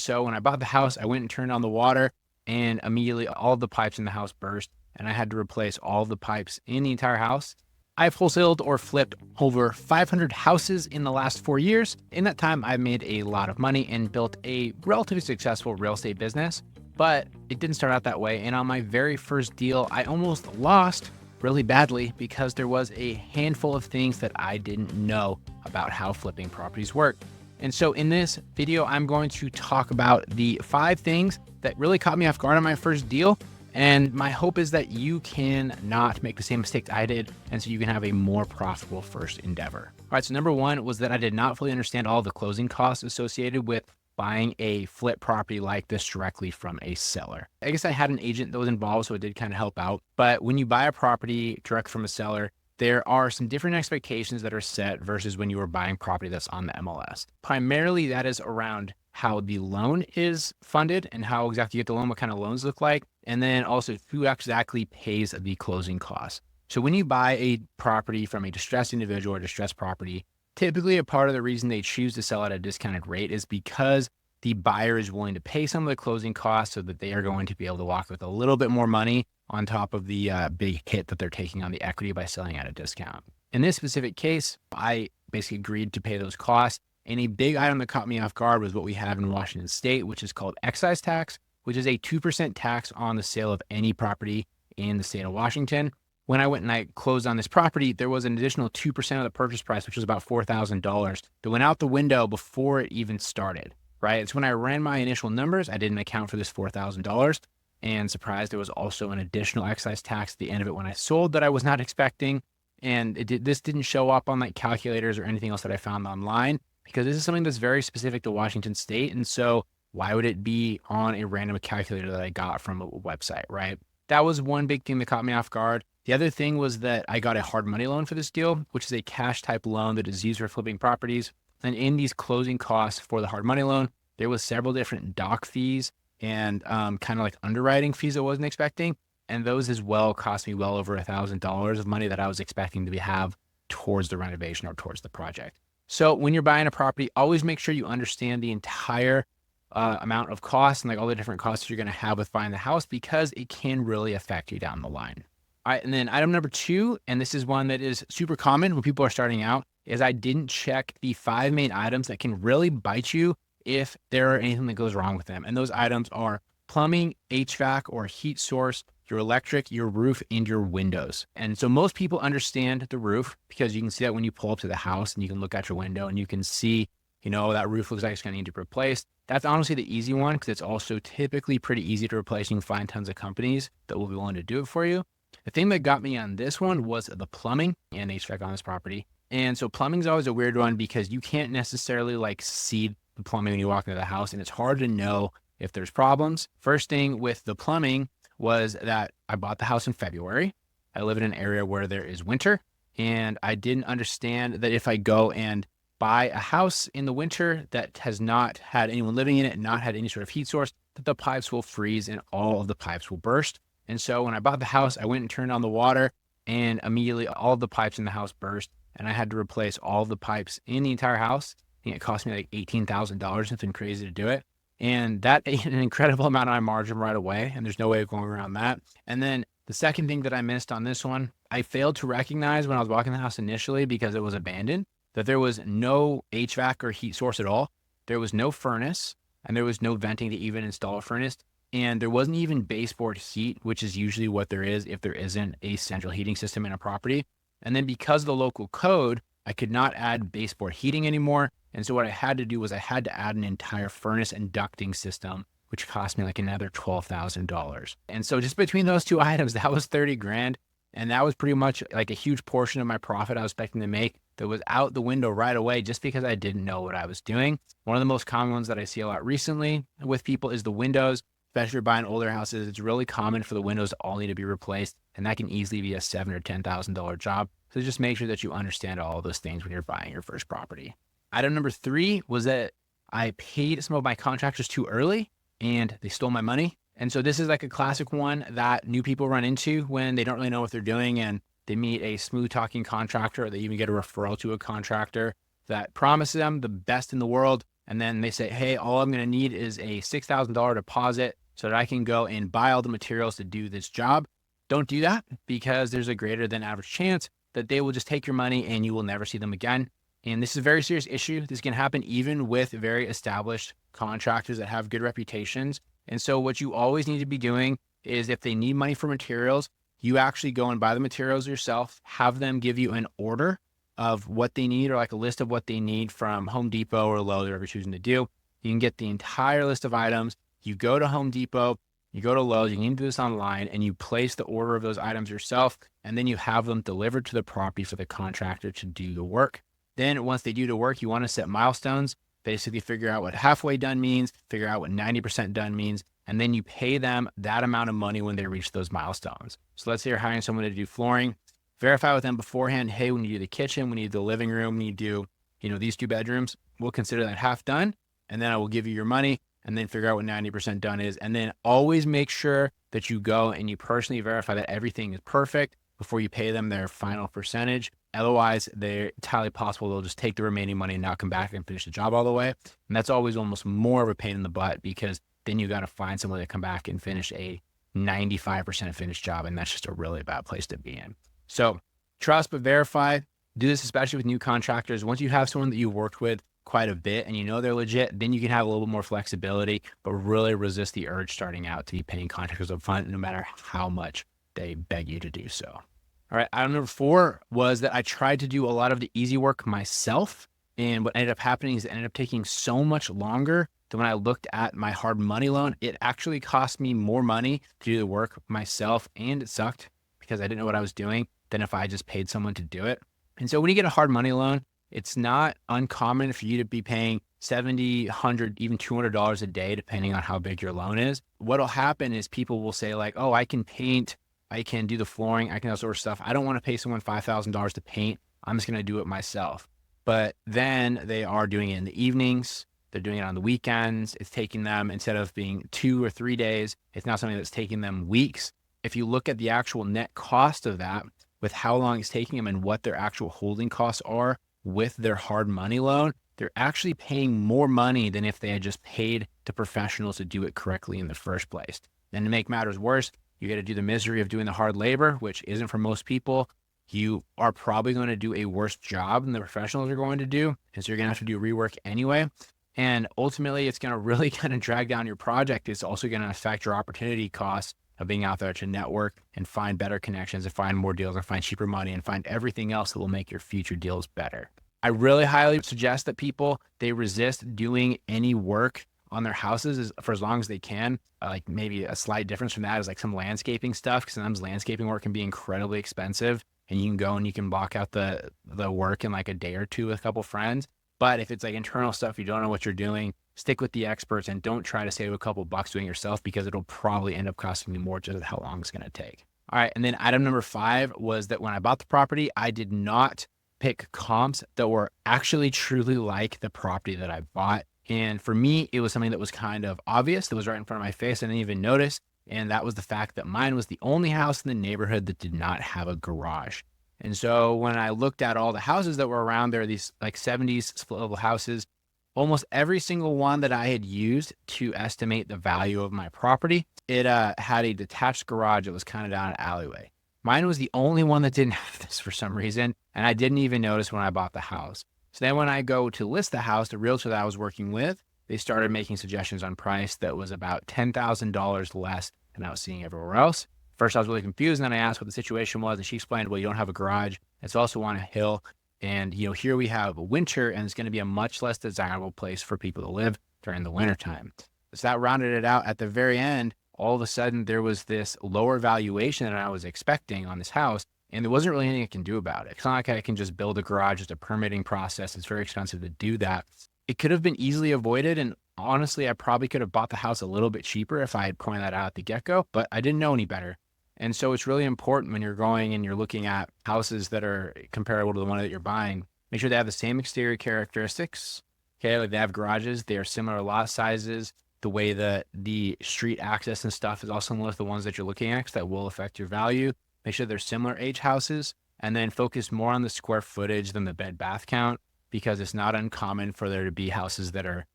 So when I bought the house, I went and turned on the water, and immediately all of the pipes in the house burst, and I had to replace all of the pipes in the entire house. I've wholesaled or flipped over 500 houses in the last 4 years. In that time, I've made a lot of money and built a relatively successful real estate business, but it didn't start out that way. And on my very first deal, I almost lost really badly because there was a handful of things that I didn't know about how flipping properties work. And so in this video, I'm going to talk about the 5 things that really caught me off guard on my first deal. And my hope is that you can not make the same mistakes I did, and so you can have a more profitable first endeavor. All right, so number 1 was that I did not fully understand all the closing costs associated with buying a flip property like this directly from a seller. I guess I had an agent that was involved, so it did kind of help out. But when you buy a property direct from a seller, there are some different expectations that are set versus when you are buying property that's on the MLS. Primarily, that is around how the loan is funded and how exactly you get the loan, what kind of loans look like, and then also who exactly pays the closing costs. So when you buy a property from a distressed individual or distressed property, typically a part of the reason they choose to sell at a discounted rate is because the buyer is willing to pay some of the closing costs so that they are going to be able to walk with a little bit more money on top of the big hit that they're taking on the equity by selling at a discount. In this specific case, I basically agreed to pay those costs. And a big item that caught me off guard was what we have in Washington State, which is called excise tax, which is a 2% tax on the sale of any property in the state of Washington. When I went and I closed on this property, there was an additional 2% of the purchase price, which was about $4,000, that went out the window before it even started, right? So when I ran my initial numbers, I didn't account for this $4,000. And surprised, there was also an additional excise tax at the end of it when I sold that I was not expecting. And this didn't show up on like calculators or anything else that I found online, because this is something that's very specific to Washington State. And so why would it be on a random calculator that I got from a website, right? That was one big thing that caught me off guard. The other thing was that I got a hard money loan for this deal, which is a cash type loan that is used for flipping properties. And in these closing costs for the hard money loan, there was several different doc fees and kind of like underwriting fees I wasn't expecting. And those as well cost me well over $1,000 of money that I was expecting to have towards the renovation or towards the project. So when you're buying a property, always make sure you understand the entire amount of costs and like all the different costs you're going to have with buying the house, because it can really affect you down the line. All right, and then item number 2, and this is one that is super common when people are starting out, is I didn't check the 5 main items that can really bite you if there are anything that goes wrong with them. And those items are plumbing, HVAC or heat source, your electric, your roof, and your windows. And so most people understand the roof because you can see that when you pull up to the house and you can look out your window and you can see, that roof looks like it's going to need to be replaced. That's honestly the easy one because it's also typically pretty easy to replace. You can find tons of companies that will be willing to do it for you. The thing that got me on this one was the plumbing and HVAC on this property. And so plumbing is always a weird one because you can't necessarily like see the plumbing when you walk into the house, and it's hard to know if there's problems. First thing with the plumbing was that I bought the house in February. I live in an area where there is winter, and I didn't understand that if I go and buy a house in the winter that has not had anyone living in it and not had any sort of heat source, that the pipes will freeze and all of the pipes will burst. And so when I bought the house, I went and turned on the water, and immediately all of the pipes in the house burst, and I had to replace all of the pipes in the entire house. I think it cost me like $18,000, something crazy to do it. And that ate an incredible amount of my margin right away, and there's no way of going around that. And then the second thing that I missed on this one, I failed to recognize when I was walking the house initially because it was abandoned, that there was no HVAC or heat source at all. There was no furnace, and there was no venting to even install a furnace. And there wasn't even baseboard heat, which is usually what there is if there isn't a central heating system in a property. And then because of the local code, I could not add baseboard heating anymore. And so what I had to do was I had to add an entire furnace and ducting system, which cost me like another $12,000. And so just between those 2 items, that was 30 grand. And that was pretty much like a huge portion of my profit I was expecting to make that was out the window right away just because I didn't know what I was doing. One of the most common ones that I see a lot recently with people is the windows. Especially if you're buying older houses, it's really common for the windows to all need to be replaced. And that can easily be a $7,000 or $10,000 job. So just make sure that you understand all of those things when you're buying your first property. Item number 3 was that I paid some of my contractors too early and they stole my money. And so this is like a classic one that new people run into when they don't really know what they're doing and they meet a smooth talking contractor, or they even get a referral to a contractor that promises them the best in the world. and then they say, hey, all I'm going to need is a $6,000 deposit so that I can go and buy all the materials to do this job. Don't do that, because there's a greater than average chance that they will just take your money and you will never see them again. And this is a very serious issue. This can happen even with very established contractors that have good reputations. And so what you always need to be doing is, if they need money for materials, you actually go and buy the materials yourself, have them give you an order of what they need, or like a list of what they need from Home Depot or Lowe's, whatever you're choosing to do. You can get the entire list of items. You go to Home Depot, you go to Lowe's, you can do this online, and you place the order of those items yourself, and then you have them delivered to the property for the contractor to do the work. Then once they do the work, you want to set milestones, basically figure out what halfway done means, figure out what 90% done means, and then you pay them that amount of money when they reach those milestones. So let's say you're hiring someone to do flooring, verify with them beforehand, hey, when you do the kitchen, when you do the living room, when you do, these 2 bedrooms, we'll consider that half done, and then I will give you your money, and then figure out what 90% done is. And then always make sure that you go and you personally verify that everything is perfect before you pay them their final percentage. Otherwise, they're entirely possible they'll just take the remaining money and not come back and finish the job all the way. And that's always almost more of a pain in the butt, because then you got to find someone to come back and finish a 95% finished job. And that's just a really bad place to be in. So trust but verify. Do this especially with new contractors. Once you have someone that you've worked with quite a bit and you know they're legit, then you can have a little bit more flexibility, but really resist the urge starting out to be paying contractors up front, no matter how much they beg you to do so. All right, item number 4 was that I tried to do a lot of the easy work myself. And what ended up happening is it ended up taking so much longer than when I looked at my hard money loan. It actually cost me more money to do the work myself, and it sucked because I didn't know what I was doing, than if I just paid someone to do it. And so when you get a hard money loan, it's not uncommon for you to be paying $70, $100, even $200 a day, depending on how big your loan is. What'll happen is people will say like, oh, I can paint, I can do the flooring, I can do that sort of stuff. I don't want to pay someone $5,000 to paint. I'm just going to do it myself. But then they are doing it in the evenings. They're doing it on the weekends. It's taking them, instead of being 2 or 3 days, it's now something that's taking them weeks. If you look at the actual net cost of that, with how long it's taking them and what their actual holding costs are with their hard money loan, they're actually paying more money than if they had just paid to professionals to do it correctly in the first place. And to make matters worse, you got to do the misery of doing the hard labor, which isn't for most people. You are probably going to do a worse job than the professionals are going to do. And so you're going to have to do rework anyway. And ultimately, it's going to really kind of drag down your project. It's also going to affect your opportunity costs of being out there to network and find better connections and find more deals and find cheaper money and find everything else that will make your future deals better. I really highly suggest that people, they resist doing any work on their houses for as long as they can. Like maybe a slight difference from that is like some landscaping stuff, because sometimes landscaping work can be incredibly expensive, and you can go and you can block out the work in like a day or two with a couple friends. But if it's like internal stuff, you don't know what you're doing, stick with the experts and don't try to save a couple bucks doing it yourself, because it'll probably end up costing you more just how long it's going to take. All right. And then item number 5 was that when I bought the property, I did not pick comps that were actually truly like the property that I bought. And for me, it was something that was kind of obvious, that was right in front of my face. I didn't even notice. And that was the fact that mine was the only house in the neighborhood that did not have a garage. And so when I looked at all the houses that were around there, these like 70s split level houses, almost every single one that I had used to estimate the value of my property, it had a detached garage that was kind of down an alleyway. Mine was the only one that didn't have this for some reason, and I didn't even notice when I bought the house. So then when I go to list the house, the realtor that I was working with, they started making suggestions on price that was about $10,000 less than I was seeing everywhere else. First, I was really confused, and then I asked what the situation was, and she explained, well, you don't have a garage. It's also on a hill, and here we have winter, and it's going to be a much less desirable place for people to live during the wintertime. So that rounded it out. At the very end, all of a sudden, there was this lower valuation than I was expecting on this house, and there wasn't really anything I can do about it. It's not like I can just build a garage. It's a permitting process. It's very expensive to do that. It could have been easily avoided, and honestly, I probably could have bought the house a little bit cheaper if I had pointed that out at the get-go, but I didn't know any better. And so it's really important when you're going and you're looking at houses that are comparable to the one that you're buying, make sure they have the same exterior characteristics. Okay, like they have garages, they are similar lot sizes. The way that the street access and stuff is also similar to the ones that you're looking at, 'cause that will affect your value. Make sure they're similar age houses, and then focus more on the square footage than the bed bath count, because it's not uncommon for there to be houses that are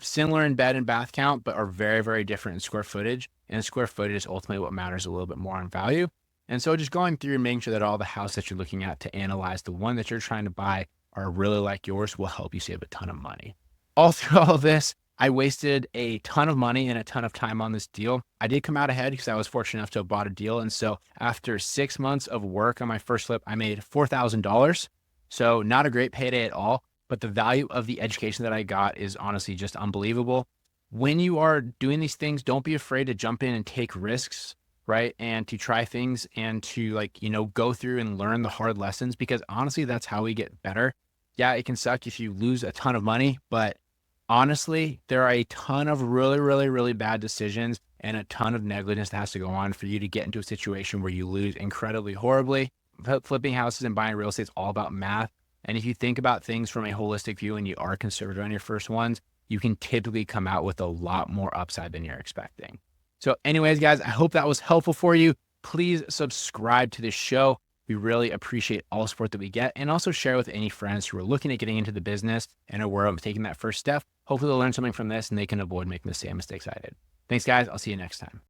similar in bed and bath count, but are very, very different in square footage. And square footage is ultimately what matters a little bit more on value. And so just going through and making sure that all the house that you're looking at to analyze the one that you're trying to buy are really like yours will help you save a ton of money. All through all of this, I wasted a ton of money and a ton of time on this deal. I did come out ahead because I was fortunate enough to have bought a deal. And so after 6 months of work on my first flip, I made $4,000. So not a great payday at all, but the value of the education that I got is honestly just unbelievable. When you are doing these things, don't be afraid to jump in and take risks, right? And to try things and to go through and learn the hard lessons, because honestly, that's how we get better. Yeah, it can suck if you lose a ton of money, but honestly, there are a ton of really, really, really bad decisions and a ton of negligence that has to go on for you to get into a situation where you lose incredibly horribly. Flipping houses and buying real estate is all about math. And if you think about things from a holistic view and you are conservative on your first ones, you can typically come out with a lot more upside than you're expecting. So anyways, guys, I hope that was helpful for you. Please subscribe to this show. We really appreciate all the support that we get, and also share with any friends who are looking at getting into the business and are aware of taking that first step. Hopefully they'll learn something from this and they can avoid making the same mistakes I did. Thanks, guys. I'll see you next time.